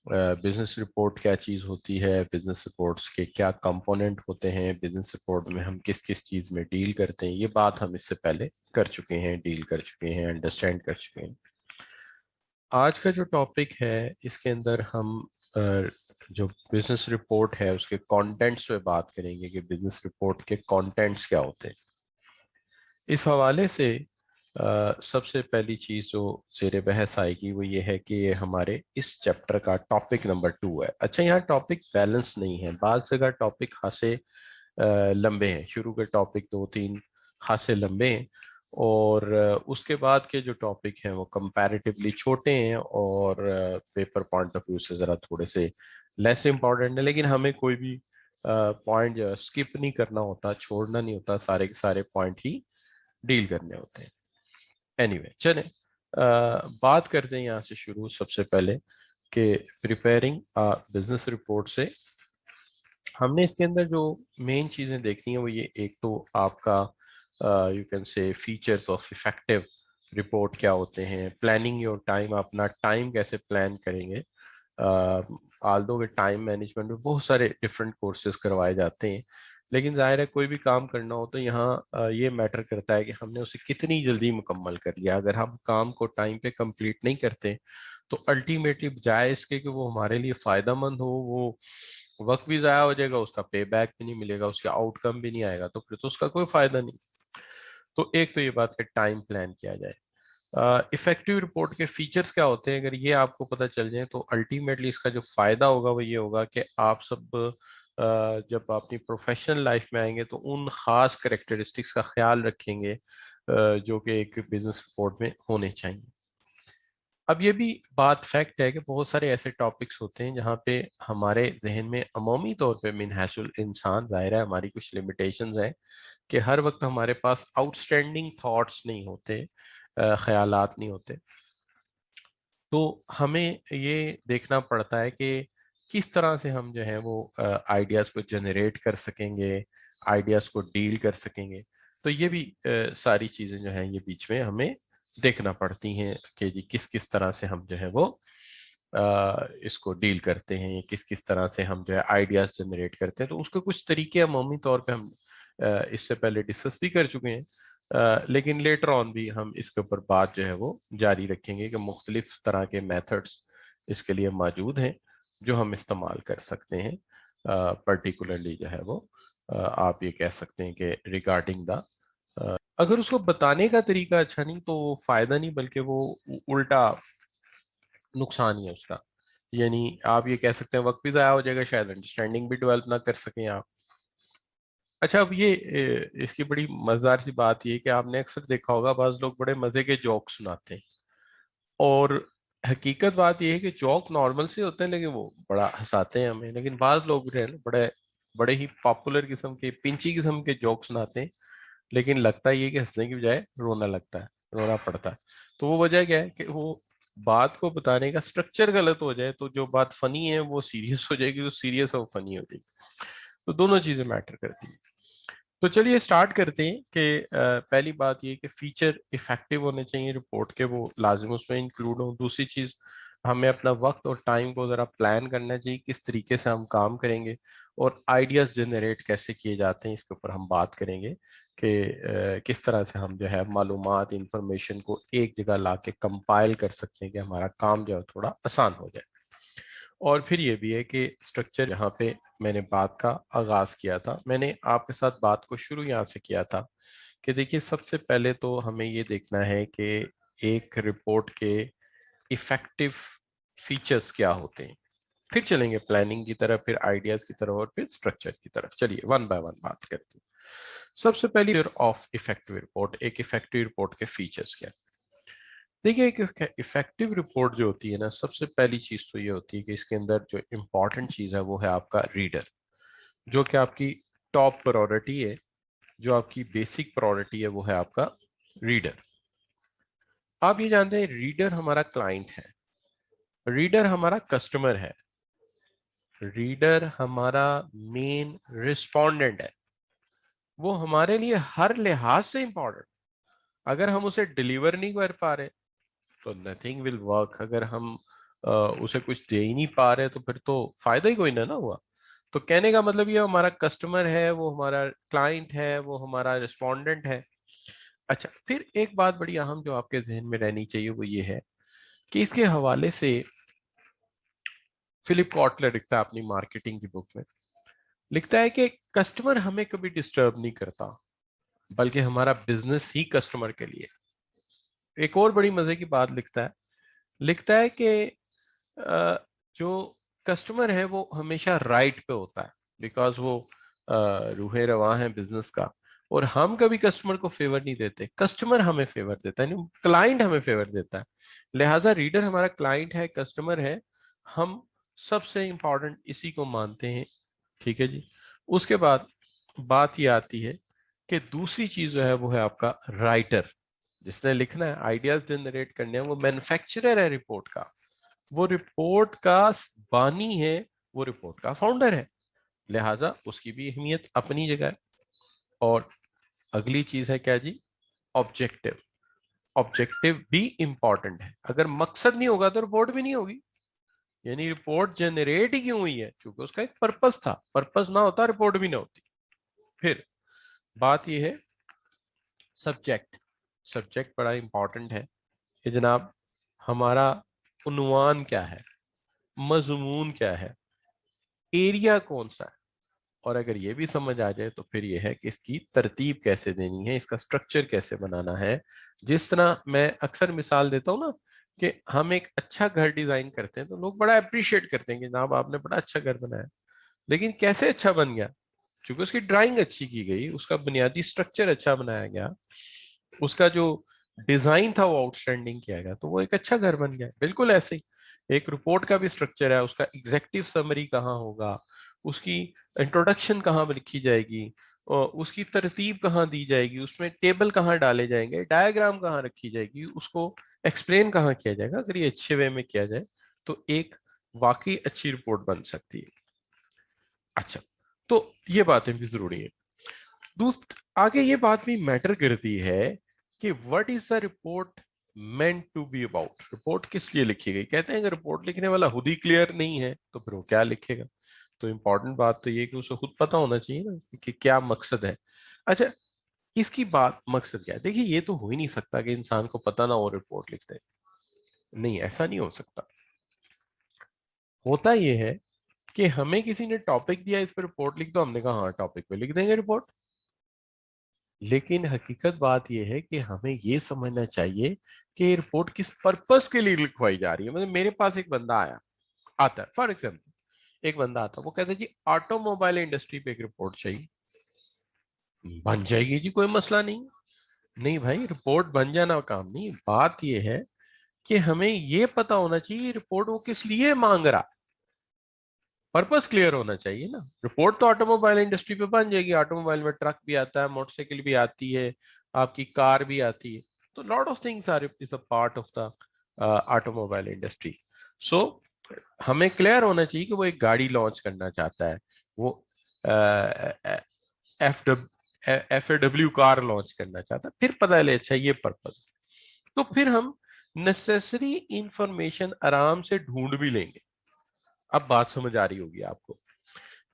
Business report क्या चीज़ होती है, बिजनेस रिपोर्ट्स के क्या कंपोनेंट होते हैं, बिजनेस रिपोर्ट में हम किस किस चीज़ में डील करते हैं, ये बात हम इससे पहले कर चुके हैं, डील कर चुके हैं, अंडरस्टैंड कर चुके हैं। आज का जो टॉपिक है इसके अंदर हम जो बिजनेस रिपोर्ट है उसके कंटेंट्स पे बात करेंगे कि बिजनेस रिपोर्ट के कंटेंट्स क्या होते हैं। इस हवाले से सबसे पहली चीज़ जो ज़ेरे बहस आएगी वो ये है कि ये हमारे इस चैप्टर का टॉपिक नंबर 2 है। अच्छा, यहाँ टॉपिक बैलेंस नहीं है, बाज़ जगह टॉपिक खासे लंबे हैं, शुरू के टॉपिक 2-3 खासे लंबे हैं और उसके बाद के जो टॉपिक हैं वो कंपैरेटिवली छोटे हैं और पेपर पॉइंट ऑफ व्यू से ज़रा थोड़े से लेस इम्पॉर्टेंट है। लेकिन हमें कोई भी पॉइंट जो स्किप नहीं करना होता, छोड़ना नहीं होता, सारे के सारे पॉइंट ही डील करने होते हैं। एनीवे चलें, बात करते हैं यहाँ से शुरू सबसे पहले कि प्रिपेयरिंग बिजनेस रिपोर्ट से हमने इसके अंदर जो मेन चीज़ें देखनी है वो ये, एक तो आपका you can say features of effective report क्या होते हैं, प्लानिंग योर टाइम, अपना टाइम कैसे प्लान करेंगे। आल्दो के टाइम मैनेजमेंट में बहुत सारे डिफरेंट कोर्सेज करवाए जाते हैं, लेकिन जाहिर है कोई भी काम करना हो तो यहाँ ये मैटर करता है कि हमने उसे कितनी जल्दी मुकम्मल कर लिया। अगर हम काम को टाइम पे कंप्लीट नहीं करते तो अल्टीमेटली बजाय इसके कि वो हमारे लिए फ़ायदा मंद हो, वो वक्त भी ज़ाया हो जाएगा, उसका पे बैक भी नहीं मिलेगा, उसका आउटकम भी नहीं आएगा, तो फिर तो उसका कोई फ़ायदा नहीं। तो एक तो ये बात है टाइम प्लान किया जाए। इफेक्टिव रिपोर्ट के फीचर्स क्या होते हैं, अगर ये आपको पता चल जाए तो अल्टीमेटली इसका जो फायदा होगा वो ये होगा कि आप सब जब अपनी प्रोफेशनल लाइफ में आएंगे तो उन खास करेक्टरिस्टिक्स का ख्याल रखेंगे जो कि एक बिजनेस रिपोर्ट में होने चाहिए। अब ये भी बात फैक्ट है कि बहुत सारे ऐसे टॉपिक्स होते हैं जहाँ पे हमारे जहन में अमूमी तौर पे मिनहासुल इंसान, ज़ाहिर है हमारी कुछ लिमिटेशंस हैं कि हर वक्त हमारे पास आउटस्टैंडिंग थॉट्स नहीं होते, ख्यालात नहीं होते। तो हमें ये देखना पड़ता है कि किस तरह से हम जो है वो आइडियाज़ को जनरेट कर सकेंगे, आइडियाज़ को डील कर सकेंगे। तो ये भी सारी चीज़ें जो हैं ये बीच में हमें देखना पड़ती हैं कि जी किस किस तरह से हम जो है वो इसको डील करते हैं, किस किस तरह से हम जो है आइडियाज़ जनरेट करते हैं। तो उसके कुछ तरीके अमूमी तौर पे हम इससे पहले डिस्कस भी कर चुके हैं, लेकिन लेटर ऑन भी हम इसके ऊपर बात जो है वो जारी रखेंगे कि मुख्तलिफ तरह के मेथड्स इसके लिए मौजूद हैं जो हम इस्तेमाल कर सकते हैं। पर्टिकुलरली जो है वो आप ये कह सकते हैं कि रिगार्डिंग द, अगर उसको बताने का तरीका अच्छा नहीं तो फायदा नहीं बल्कि वो उल्टा नुकसान ही है उसका। यानी आप ये कह सकते हैं वक्त भी ज़ाया हो जाएगा, शायद अंडरस्टैंडिंग भी डेवलप ना कर सकें आप। अच्छा, अब ये इसकी बड़ी मजेदार सी बात ये है कि आपने अक्सर देखा होगा बाज लोग बड़े मजे के जोक सुनाते हैं और हकीकत बात ये है कि जोक नॉर्मल से होते हैं लेकिन वो बड़ा हंसाते हैं हमें। लेकिन बाज लोग जो है ना बड़े बड़े ही पॉपुलर किस्म के, पिंची किस्म के जोक सुनाते हैं, लेकिन लगता ये है कि हंसने की बजाय रोना लगता है, रोना पड़ता है। तो वो वजह क्या है कि वो बात को बताने का स्ट्रक्चर गलत हो जाए तो जो बात फनी है वो सीरियस हो जाएगी, जो सीरियस है वो फनी हो जाएगी। तो दोनों चीजें मैटर करती हैं। तो चलिए स्टार्ट करते हैं कि पहली बात ये कि फीचर इफेक्टिव होने चाहिए रिपोर्ट के, वो लाजिम उसमें इंक्लूड हो। दूसरी चीज़, हमें अपना वक्त और टाइम को ज़रा प्लान करना चाहिए, किस तरीके से हम काम करेंगे और आइडियाज़ जनरेट कैसे किए जाते हैं इसके ऊपर हम बात करेंगे कि किस तरह से हम जो है मालूमात इंफॉर्मेशन को एक जगह ला के कंपाइल कर सकते हैं कि हमारा काम जो है थोड़ा आसान हो जाए। और फिर ये भी है कि स्ट्रक्चर, यहाँ पे मैंने बात का आगाज किया था, मैंने आपके साथ बात को शुरू यहाँ से किया था कि देखिए सबसे पहले तो हमें ये देखना है कि एक रिपोर्ट के इफेक्टिव फीचर्स क्या होते हैं, फिर चलेंगे प्लानिंग की तरफ, फिर आइडियाज की तरफ और फिर स्ट्रक्चर की तरफ। चलिए वन बाय वन बात करते हैं। सबसे पहले ऑफ इफेक्टिव रिपोर्ट, एक इफेक्टिव रिपोर्ट के फीचर्स क्या। देखिए एक इफेक्टिव रिपोर्ट जो होती है ना, सबसे पहली चीज तो ये होती है कि इसके अंदर जो इम्पोर्टेंट चीज है वो है आपका रीडर, जो कि आपकी टॉप प्रायोरिटी है, जो आपकी बेसिक प्रायोरिटी है वो है आपका रीडर। आप ये जानते हैं रीडर हमारा क्लाइंट है, रीडर हमारा कस्टमर है, रीडर हमारा मेन रिस्पोंडेंट है, वो हमारे लिए हर लिहाज से इंपॉर्टेंट। अगर हम उसे डिलीवर नहीं कर पा रहे तो नथिंग विल वर्क। अगर हम उसे कुछ दे ही नहीं पा रहे तो फिर तो फायदा ही कोई ना हुआ। तो कहने का मतलब ये हमारा कस्टमर है, वो हमारा क्लाइंट है, वो हमारा रिस्पोंडेंट है। अच्छा, फिर एक बात बड़ी अहम जो आपके जहन में रहनी चाहिए वो ये है कि इसके हवाले से फिलिप कॉटलर लिखता है अपनी मार्केटिंग की बुक में, लिखता है कि कस्टमर हमें कभी डिस्टर्ब नहीं करता, बल्कि हमारा बिजनेस ही कस्टमर के लिए। एक और बड़ी मजे की बात लिखता है कि जो कस्टमर है वो हमेशा राइट पे होता है, बिकॉज वो रूहे रवां है बिजनेस का। और हम कभी कस्टमर को फेवर नहीं देते, कस्टमर हमें फेवर देता है, क्लाइंट हमें फेवर देता है। लिहाजा रीडर हमारा क्लाइंट है, कस्टमर है, हम सबसे इंपॉर्टेंट इसी को मानते हैं। ठीक है जी। उसके बाद बात ये आती है कि दूसरी चीज जो है वो है आपका राइटर, जिसने लिखना है, आइडियाज जनरेट करने हैं, वो मैन्युफैक्चरर है रिपोर्ट का, वो रिपोर्ट का बानी है, वो रिपोर्ट का फाउंडर है। लिहाजा उसकी भी अहमियत अपनी जगह है। और अगली चीज है क्या जी? ऑब्जेक्टिव। ऑब्जेक्टिव भी इंपॉर्टेंट है, अगर मकसद नहीं होगा तो रिपोर्ट भी नहीं होगी। यानी रिपोर्ट जनरेट ही क्यों हुई है? क्योंकि उसका एक पर्पस था, पर्पस ना होता रिपोर्ट भी ना होती। फिर बात यह है सब्जेक्ट। सब्जेक्ट बड़ा इंपॉर्टेंट है कि जनाब हमारा उन्वान क्या है, मजमून क्या है, एरिया कौन सा है। और अगर ये भी समझ आ जाए तो फिर ये है कि इसकी तरतीब कैसे देनी है, इसका स्ट्रक्चर कैसे बनाना है। जिस तरह मैं अक्सर मिसाल देता हूँ ना, कि हम एक अच्छा घर डिजाइन करते हैं तो लोग बड़ा अप्रिशिएट करते हैं कि जनाब आपने बड़ा अच्छा घर बनाया, लेकिन कैसे अच्छा बन गया? क्योंकि उसकी ड्राइंग अच्छी की गई, उसका बुनियादी स्ट्रक्चर अच्छा बनाया गया, उसका जो डिजाइन था वो आउटस्टैंडिंग किया गया, तो वो एक अच्छा घर बन गया। बिल्कुल ऐसे ही एक रिपोर्ट का भी स्ट्रक्चर है, उसका एग्जेक्टिव समरी कहाँ होगा, उसकी इंट्रोडक्शन कहाँ लिखी जाएगी, और उसकी तरतीब कहाँ दी जाएगी, उसमें टेबल कहाँ डाले जाएंगे, डायग्राम कहाँ रखी जाएगी, उसको एक्सप्लेन कहाँ किया जाएगा। अगर ये अच्छे वे में किया जाए तो एक वाकई अच्छी रिपोर्ट बन सकती है। अच्छा, तो ये बातें भी जरूरी है। आगे ये बात भी मैटर करती है कि what is the report meant to be about. Report किस लिए लिखी गई? कहते हैं अगर रिपोर्ट लिखने वाला खुद ही क्लियर नहीं है तो फिर वो क्या लिखेगा? तो इंपॉर्टेंट बात तो ये कि उसे खुद पता होना चाहिए ना कि क्या मकसद है। अच्छा, इसकी बात मकसद क्या है? देखिए, ये तो हो ही नहीं सकता कि इंसान को पता ना हो रिपोर्ट लिखते। नहीं, ऐसा नहीं हो सकता। होता ये है कि हमें किसी ने टॉपिक दिया, इस पर रिपोर्ट लिख दो, हमने कहा हाँ टॉपिक पे लिख देंगे रिपोर्ट। लेकिन हकीकत बात यह है कि हमें यह समझना चाहिए कि ये रिपोर्ट किस पर्पस के लिए लिखवाई जा रही है। मतलब मेरे पास एक बंदा आता है, फॉर एग्जाम्पल एक बंदा आता है, वो कहता है जी ऑटोमोबाइल इंडस्ट्री पे एक रिपोर्ट चाहिए। बन जाएगी जी, कोई मसला नहीं। नहीं भाई, रिपोर्ट बन जाना काम नहीं, बात यह है कि हमें यह पता होना चाहिए रिपोर्ट वो किस लिए मांग रहा। पर्पस क्लियर होना चाहिए ना। रिपोर्ट तो ऑटोमोबाइल इंडस्ट्री पे बन जाएगी, ऑटोमोबाइल में ट्रक भी आता है, मोटरसाइकिल भी आती है, आपकी कार भी आती है, तो lot of things are is a part of the automobile industry. So हमें क्लियर होना चाहिए कि वो एक गाड़ी लॉन्च करना चाहता है, वो एफ डब्ल्यू कार लॉन्च करना चाहता है, फिर पता चले अच्छा ये पर्पज। तो फिर हम नेसेसरी इंफॉर्मेशन आराम से ढूंढ भी लेंगे। अब बात समझ आ रही होगी आपको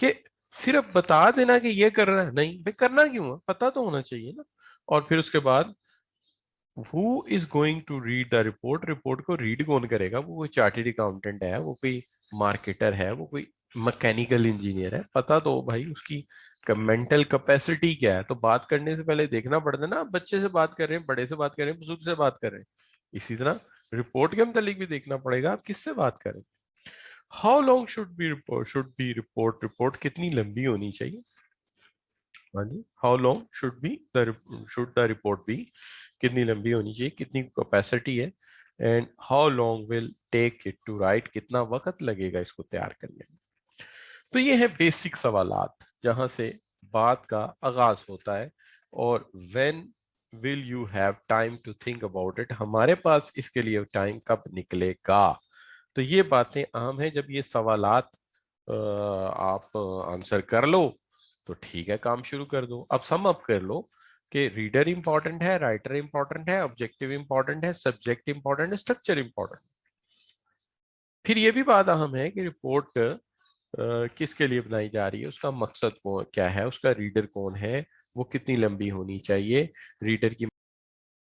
कि सिर्फ बता देना कि ये कर रहा है, नहीं भाई, करना क्यों है पता तो होना चाहिए ना। और फिर उसके बाद who is going to read the report, report को रीड कौन करेगा? वो कोई चार्टेड अकाउंटेंट है, वो कोई मार्केटर है, वो कोई मैकेनिकल इंजीनियर है? पता तो भाई उसकी मेंटल कैपेसिटी क्या है। तो बात करने से पहले देखना पड़ता है ना, आप बच्चे से बात कर रहे हैं, बड़े से बात कर रहे हैं, बुजुर्ग से बात कर रहे हैं, इसी तरह रिपोर्ट के मतलब भी देखना पड़ेगा आप किससे बात करें। How long should be report, report कितनी लंबी होनी चाहिए? हाँ जी, how long should the report be, कितनी लंबी होनी चाहिए, कितनी कैपेसिटी है, and how long will take it to write, कितना वक्त लगेगा इसको तैयार करने में। तो ये है बेसिक सवालात जहां से बात का आगाज होता है। और when will you have time to think about it, हमारे पास इसके लिए टाइम कब निकलेगा? तो ये बातें अहम है। जब ये सवालात आप आंसर कर लो तो ठीक है, काम शुरू कर दो। अब सम अप कर लो कि रीडर इंपॉर्टेंट है, राइटर इंपॉर्टेंट है, ऑब्जेक्टिव इंपॉर्टेंट है, सब्जेक्ट इंपॉर्टेंट है, स्ट्रक्चर इंपॉर्टेंट। फिर ये भी बात अहम है कि रिपोर्ट किस के लिए बनाई जा रही है, उसका मकसद क्या है, उसका रीडर कौन है, वो कितनी लंबी होनी चाहिए, रीडर की